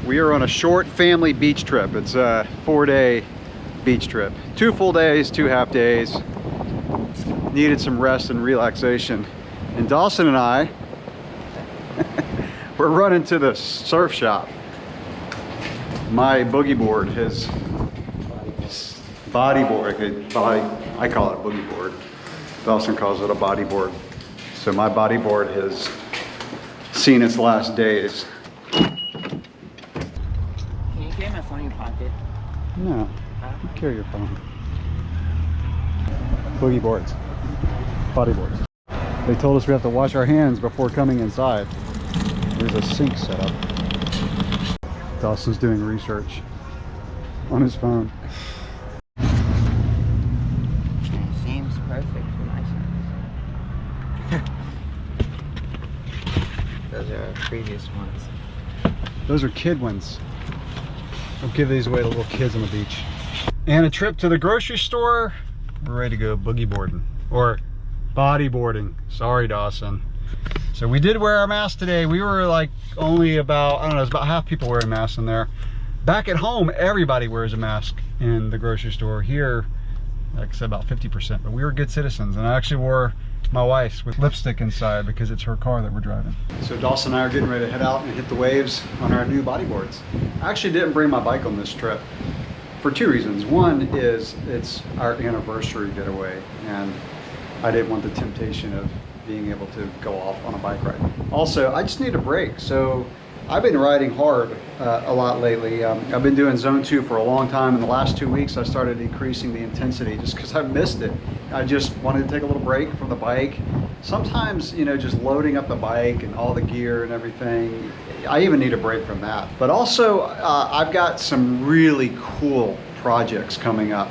We are on a short family beach trip. It's a 4-day beach trip. 2 full days, 2 half days. Needed some rest and relaxation. And Dawson and I, we're running to the surf shop. My boogie board, his body board, I call it a boogie board. Dawson calls it a body board. So my body board has seen its last days. Can you carry my phone in your pocket? No, you carry your phone. Boogie boards, body boards. They told us we have to wash our hands before coming inside. There's a sink set up. Dawson's doing research on his phone. It seems perfect for my size. Those are our previous ones. Those are kid ones. I'll give these away to little kids on the beach. And a trip to the grocery store. We're ready to go boogie boarding or body boarding. Sorry, Dawson. So we did wear our mask today. We were like only about, I don't know, it's about half people wearing masks in there. Back at home, everybody wears a mask in the grocery store. Here, like I said, about 50%, but we were good citizens. And I actually wore my wife's with lipstick inside because it's her car that we're driving. So Dawson and I are getting ready to head out and hit the waves on our new body boards. I actually didn't bring my bike on this trip for 2 reasons. One is it's our anniversary getaway, and I didn't want the temptation of being able to go off on a bike ride. Also, I just need a break. So I've been riding hard a lot lately. I've been doing zone 2 for a long time. In the last 2 weeks, I started decreasing the intensity just because I've missed it. I just wanted to take a little break from the bike. Sometimes, you know, just loading up the bike and all the gear and everything, I even need a break from that. But also, I've got some really cool projects coming up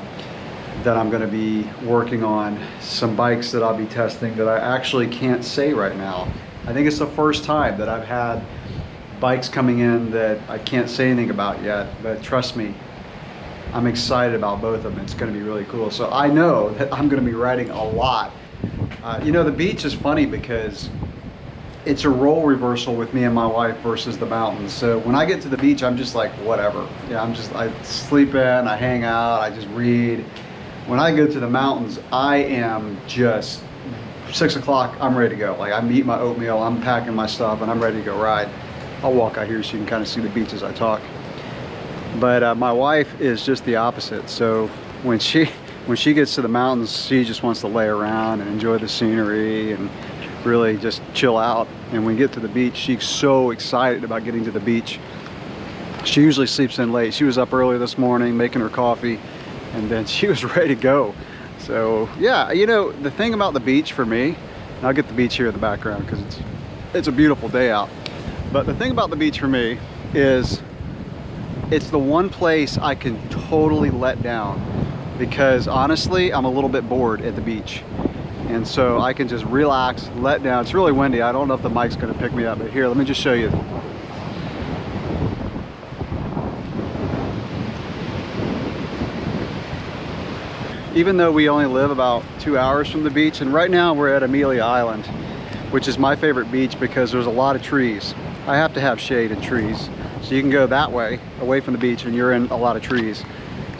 that I'm going to be working on. Some bikes that I'll be testing that I actually can't say right now. I think it's the first time that I've had bikes coming in that I can't say anything about yet, but trust me, I'm excited about both of them. It's going to be really cool. So I know that I'm going to be riding a lot. You know, the beach is funny because it's a role reversal with me and my wife versus the mountains. So when I get to the beach, I'm just like, whatever. Yeah, I sleep in, I hang out, I just read. When I go to the mountains, I am just 6 o'clock, I'm ready to go. Like, I'm eating my oatmeal, I'm packing my stuff, and I'm ready to go ride. I'll walk out here so you can kind of see the beach as I talk. But my wife is just the opposite. So when she gets to the mountains, she just wants to lay around and enjoy the scenery and really just chill out. And when we get to the beach, she's so excited about getting to the beach. She usually sleeps in late. She was up early this morning making her coffee, and then she was ready to go. So yeah, you know, the thing about the beach for me, and I'll get the beach here in the background because it's a beautiful day out. But the thing about the beach for me is it's the one place I can totally let down, because honestly, I'm a little bit bored at the beach. And so I can just relax, let down. It's really windy. I don't know if the mic's gonna pick me up, but here, let me just show you. Even though we only live about 2 hours from the beach, and right now we're at Amelia Island, which is my favorite beach because there's a lot of trees. I have to have shade and trees. So you can go that way, away from the beach, and you're in a lot of trees.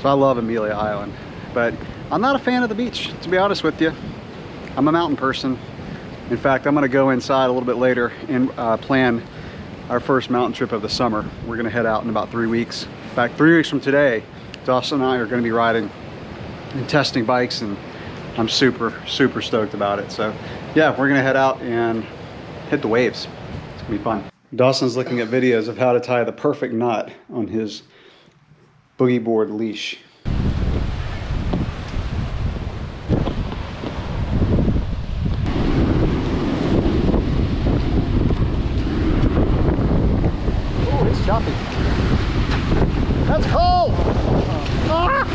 So I love Amelia Island. But I'm not a fan of the beach, to be honest with you. I'm a mountain person. In fact, I'm gonna go inside a little bit later and plan our first mountain trip of the summer. We're gonna head out in about 3 weeks. In fact, 3 weeks from today, Dawson and I are gonna be riding and testing bikes, and I'm super stoked about it. So yeah, we're gonna head out and hit the waves. It's gonna be fun. Dawson's looking at videos of how to tie the perfect knot on his boogie board leash. Oh, it's choppy. That's cold! Ah!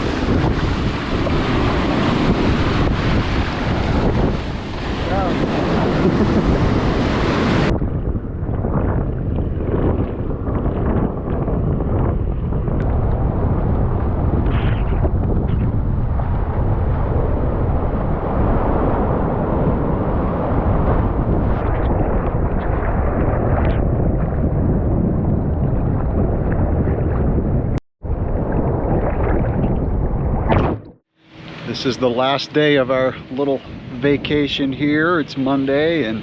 This is the last day of our little vacation here. It's Monday and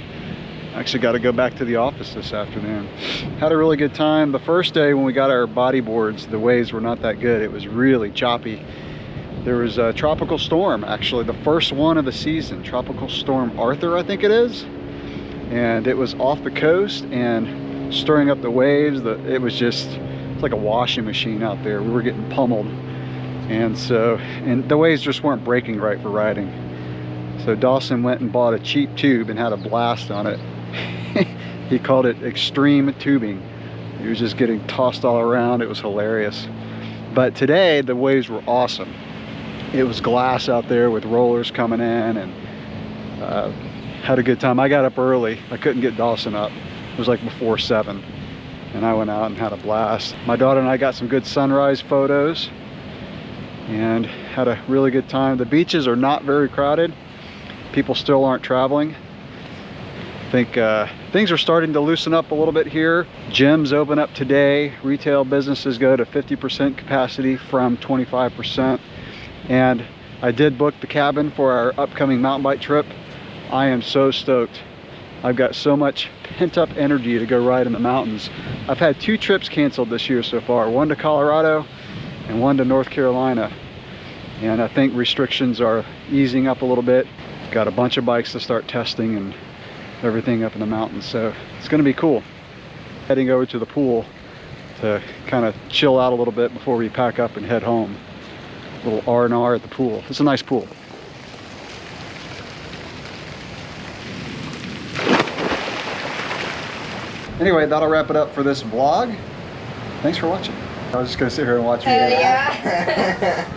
actually got to go back to the office this afternoon. Had a really good time. The first day when we got our body boards, the waves were not that good. It was really choppy. There was a tropical storm, actually, the first one of the season. Tropical Storm Arthur, I think it is. And it was off the coast and stirring up the waves. It was like a washing machine out there. We were getting pummeled. And the waves just weren't breaking right for riding. So Dawson went and bought a cheap tube and had a blast on it. He called it extreme tubing. He was just getting tossed all around. It was hilarious. But today the waves were awesome. It was glass out there with rollers coming in, and had a good time. I got up early. I couldn't get Dawson up. It was like before 7, and I went out and had a blast. My daughter and I got some good sunrise photos and had a really good time. The beaches are not very crowded. People still aren't traveling. I think things are starting to loosen up a little bit here. Gyms open up today. Retail businesses go to 50% capacity from 25%. And I did book the cabin for our upcoming mountain bike trip. I am so stoked. I've got so much pent-up energy to go ride in the mountains. I've had 2 trips canceled this year so far. One to Colorado and one to North Carolina. And I think restrictions are easing up a little bit. Got a bunch of bikes to start testing and everything up in the mountains. So it's gonna be cool. Heading over to the pool to kind of chill out a little bit before we pack up and head home. Little R&R at the pool. It's a nice pool. Anyway, that'll wrap it up for this vlog. Thanks for watching. I was just gonna sit here and watch you. Yeah.